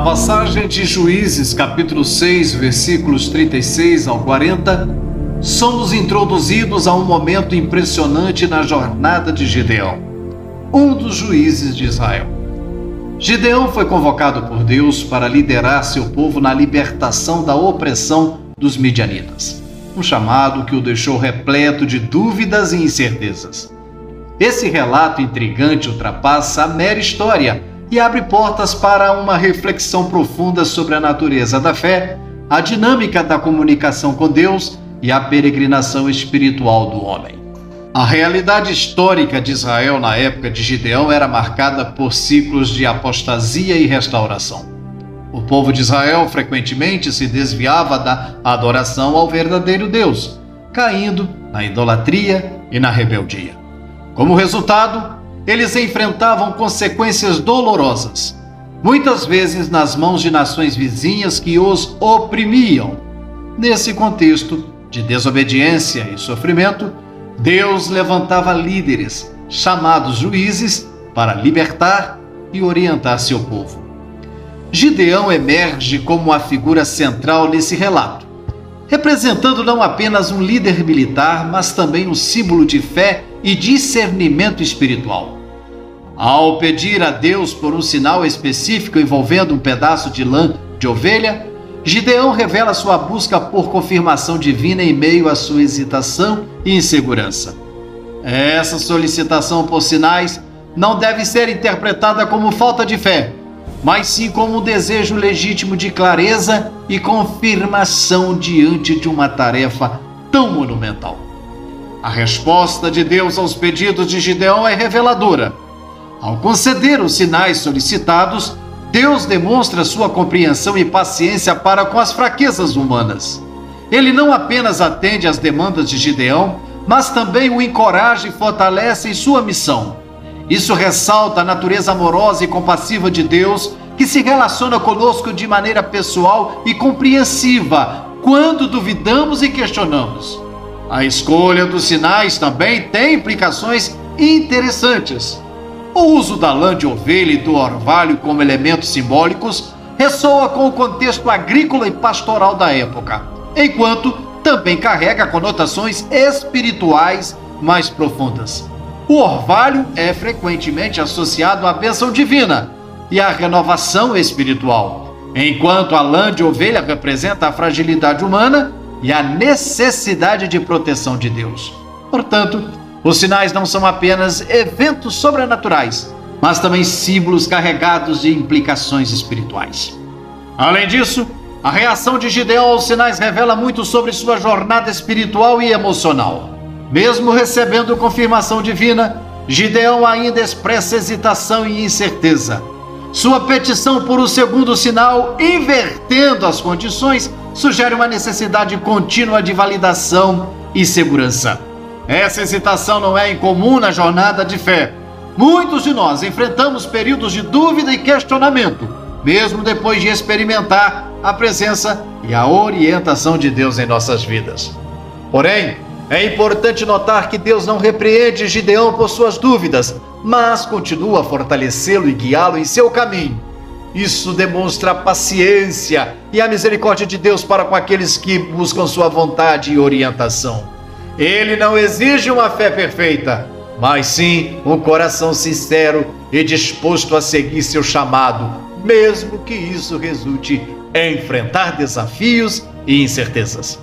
passagem de Juízes, capítulo 6, versículos 36 ao 40, somos introduzidos a um momento impressionante na jornada de Gideão, um dos juízes de Israel. Gideão foi convocado por Deus para liderar seu povo na libertação da opressão dos midianitas, um chamado que o deixou repleto de dúvidas e incertezas. Esse relato intrigante ultrapassa a mera história e abre portas para uma reflexão profunda sobre a natureza da fé, a dinâmica da comunicação com Deus e a peregrinação espiritual do homem. A realidade histórica de Israel na época de Gideão era marcada por ciclos de apostasia e restauração. O povo de Israel frequentemente se desviava da adoração ao verdadeiro Deus, caindo na idolatria e na rebeldia. Como resultado, eles enfrentavam consequências dolorosas, muitas vezes nas mãos de nações vizinhas que os oprimiam. Nesse contexto de desobediência e sofrimento, Deus levantava líderes, chamados juízes, para libertar e orientar seu povo. Gideão emerge como a figura central nesse relato, representando não apenas um líder militar, mas também um símbolo de fé e discernimento espiritual. Ao pedir a Deus por um sinal específico envolvendo um pedaço de lã de ovelha, Gideão revela sua busca por confirmação divina em meio à sua hesitação e insegurança. Essa solicitação por sinais não deve ser interpretada como falta de fé, mas sim como um desejo legítimo de clareza e confirmação diante de uma tarefa tão monumental. A resposta de Deus aos pedidos de Gideão é reveladora. Ao conceder os sinais solicitados, Deus demonstra sua compreensão e paciência para com as fraquezas humanas. Ele não apenas atende às demandas de Gideão, mas também o encoraja e fortalece em sua missão. Isso ressalta a natureza amorosa e compassiva de Deus, que se relaciona conosco de maneira pessoal e compreensiva quando duvidamos e questionamos. A escolha dos sinais também tem implicações interessantes. O uso da lã de ovelha e do orvalho como elementos simbólicos ressoa com o contexto agrícola e pastoral da época, enquanto também carrega conotações espirituais mais profundas. O orvalho é frequentemente associado à bênção divina e à renovação espiritual, enquanto a lã de ovelha representa a fragilidade humana e a necessidade de proteção de Deus. Portanto, os sinais não são apenas eventos sobrenaturais, mas também símbolos carregados de implicações espirituais. Além disso, a reação de Gideão aos sinais revela muito sobre sua jornada espiritual e emocional. Mesmo recebendo confirmação divina, Gideão ainda expressa hesitação e incerteza. Sua petição por um segundo sinal, invertendo as condições, sugere uma necessidade contínua de validação e segurança. Essa hesitação não é incomum na jornada de fé. Muitos de nós enfrentamos períodos de dúvida e questionamento, mesmo depois de experimentar a presença e a orientação de Deus em nossas vidas. Porém, é importante notar que Deus não repreende Gideão por suas dúvidas, mas continua a fortalecê-lo e guiá-lo em seu caminho. Isso demonstra a paciência e a misericórdia de Deus para com aqueles que buscam sua vontade e orientação. Ele não exige uma fé perfeita, mas sim um coração sincero e disposto a seguir seu chamado, mesmo que isso resulte em enfrentar desafios e incertezas.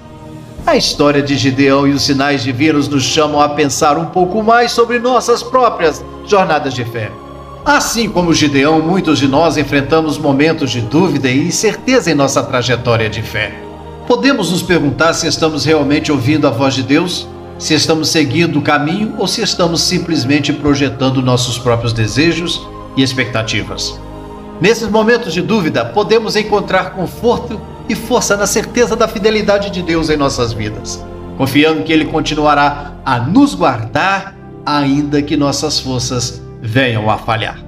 A história de Gideão e os sinais divinos nos chamam a pensar um pouco mais sobre nossas próprias jornadas de fé. Assim como Gideão, muitos de nós enfrentamos momentos de dúvida e incerteza em nossa trajetória de fé. Podemos nos perguntar se estamos realmente ouvindo a voz de Deus, se estamos seguindo o caminho ou se estamos simplesmente projetando nossos próprios desejos e expectativas. Nesses momentos de dúvida, podemos encontrar conforto e força na certeza da fidelidade de Deus em nossas vidas, confiando que Ele continuará a nos guardar, ainda que nossas forças venham a falhar.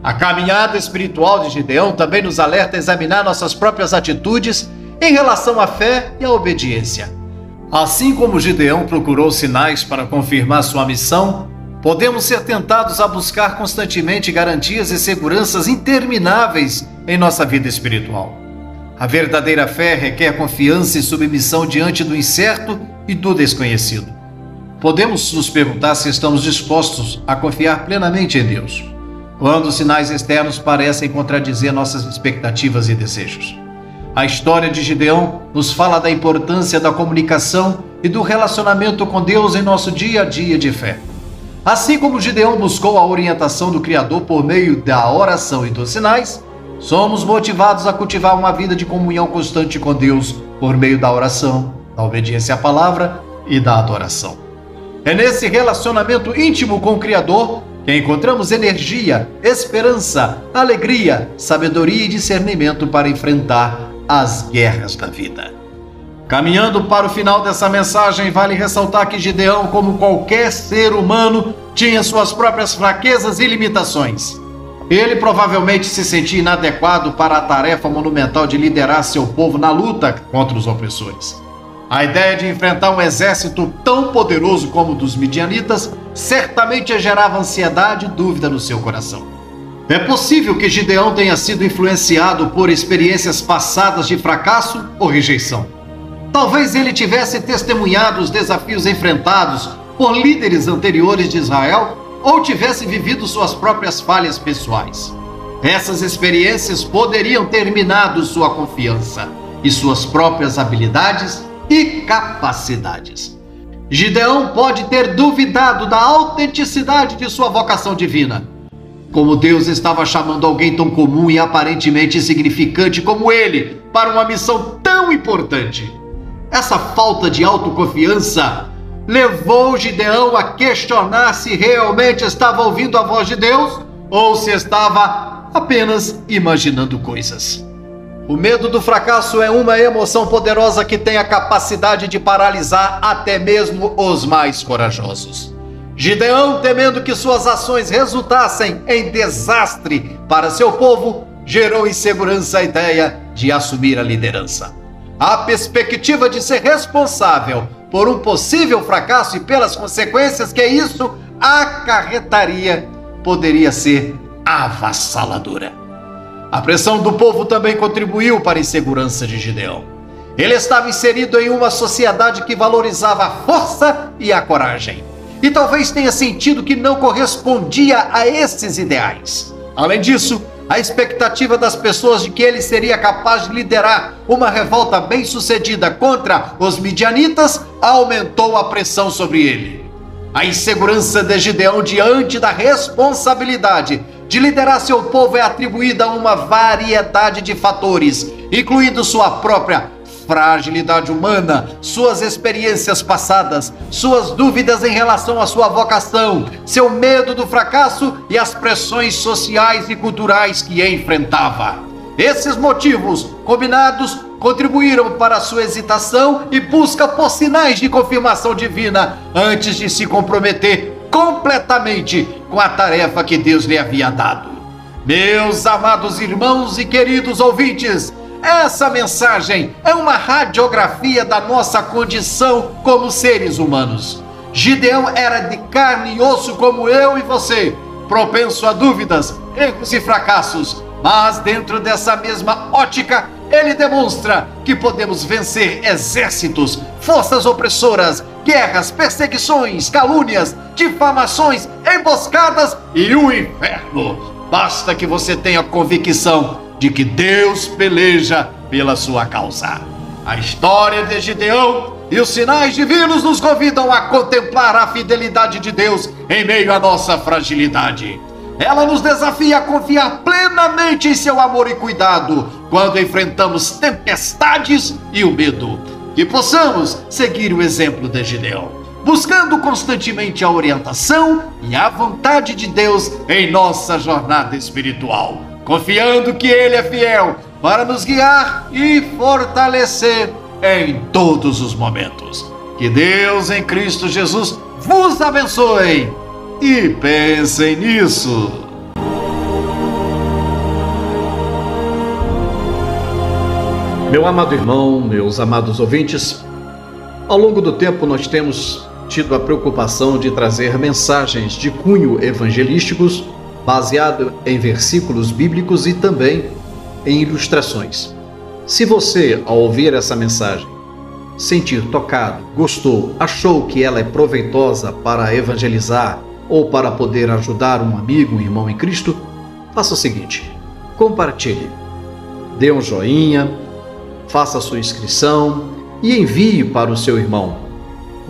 A caminhada espiritual de Gideão também nos alerta a examinar nossas próprias atitudes em relação à fé e à obediência. Assim como Gideão procurou sinais para confirmar sua missão, Podemos ser tentados a buscar constantemente garantias e seguranças intermináveis em nossa vida espiritual. A verdadeira fé requer confiança e submissão diante do incerto e do desconhecido. Podemos nos perguntar se estamos dispostos a confiar plenamente em Deus, quando os sinais externos parecem contradizer nossas expectativas e desejos. A história de Gideão nos fala da importância da comunicação e do relacionamento com Deus em nosso dia a dia de fé. Assim como Gideão buscou a orientação do Criador por meio da oração e dos sinais, somos motivados a cultivar uma vida de comunhão constante com Deus por meio da oração, da obediência à palavra e da adoração. É nesse relacionamento íntimo com o Criador que encontramos energia, esperança, alegria, sabedoria e discernimento para enfrentar as guerras da vida. Caminhando para o final dessa mensagem, vale ressaltar que Gideão, como qualquer ser humano, tinha suas próprias fraquezas e limitações. Ele provavelmente se sentia inadequado para a tarefa monumental de liderar seu povo na luta contra os opressores. A ideia de enfrentar um exército tão poderoso como o dos midianitas certamente gerava ansiedade e dúvida no seu coração. É possível que Gideão tenha sido influenciado por experiências passadas de fracasso ou rejeição. Talvez ele tivesse testemunhado os desafios enfrentados por líderes anteriores de Israel ou tivesse vivido suas próprias falhas pessoais. Essas experiências poderiam ter minado sua confiança e suas próprias habilidades e capacidades. Gideão pode ter duvidado da autenticidade de sua vocação divina. Como Deus estava chamando alguém tão comum e aparentemente insignificante como ele para uma missão tão importante. Essa falta de autoconfiança levou Gideão a questionar se realmente estava ouvindo a voz de Deus ou se estava apenas imaginando coisas. O medo do fracasso é uma emoção poderosa que tem a capacidade de paralisar até mesmo os mais corajosos. Gideão, temendo que suas ações resultassem em desastre para seu povo, gerou insegurança a ideia de assumir a liderança. A perspectiva de ser responsável por um possível fracasso e pelas consequências que isso acarretaria poderia ser avassaladora. A pressão do povo também contribuiu para a insegurança de Gideão. Ele estava inserido em uma sociedade que valorizava a força e a coragem, e talvez tenha sentido que não correspondia a esses ideais. Além disso, a expectativa das pessoas de que ele seria capaz de liderar uma revolta bem-sucedida contra os midianitas aumentou a pressão sobre ele. A insegurança de Gideão diante da responsabilidade de liderar seu povo é atribuída a uma variedade de fatores, incluindo sua própria fragilidade humana, suas experiências passadas, suas dúvidas em relação à sua vocação, seu medo do fracasso e as pressões sociais e culturais que enfrentava. Esses motivos combinados contribuíram para a sua hesitação e busca por sinais de confirmação divina antes de se comprometer completamente com a tarefa que Deus lhe havia dado. Meus amados irmãos e queridos ouvintes, essa mensagem é uma radiografia da nossa condição como seres humanos. Gideão era de carne e osso como eu e você, propenso a dúvidas, erros e fracassos, mas dentro dessa mesma ótica, ele demonstra que podemos vencer exércitos, forças opressoras, guerras, perseguições, calúnias, difamações, emboscadas e o inferno. Basta que você tenha convicção de que Deus peleja pela sua causa. A história de Gideão e os sinais divinos nos convidam a contemplar a fidelidade de Deus em meio à nossa fragilidade. Ela nos desafia a confiar plenamente em seu amor e cuidado quando enfrentamos tempestades e o medo. Que possamos seguir o exemplo de Gideão, buscando constantemente a orientação e a vontade de Deus em nossa jornada espiritual, confiando que Ele é fiel para nos guiar e fortalecer em todos os momentos. Que Deus em Cristo Jesus vos abençoe e pensem nisso. Meu amado irmão, meus amados ouvintes, ao longo do tempo nós temos tido a preocupação de trazer mensagens de cunho evangelísticos, baseado em versículos bíblicos e também em ilustrações. Se você, ao ouvir essa mensagem, sentir tocado, gostou, achou que ela é proveitosa para evangelizar ou para poder ajudar um amigo, um irmão em Cristo, faça o seguinte: compartilhe, dê um joinha, faça a sua inscrição e envie para o seu irmão.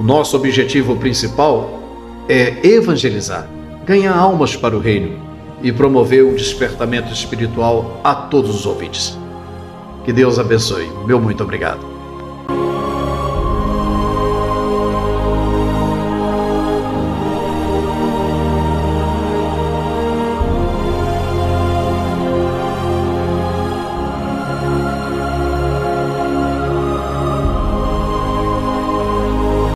O nosso objetivo principal é evangelizar, ganhar almas para o reino e promover o despertamento espiritual a todos os ouvintes. Que Deus abençoe. Meu muito obrigado.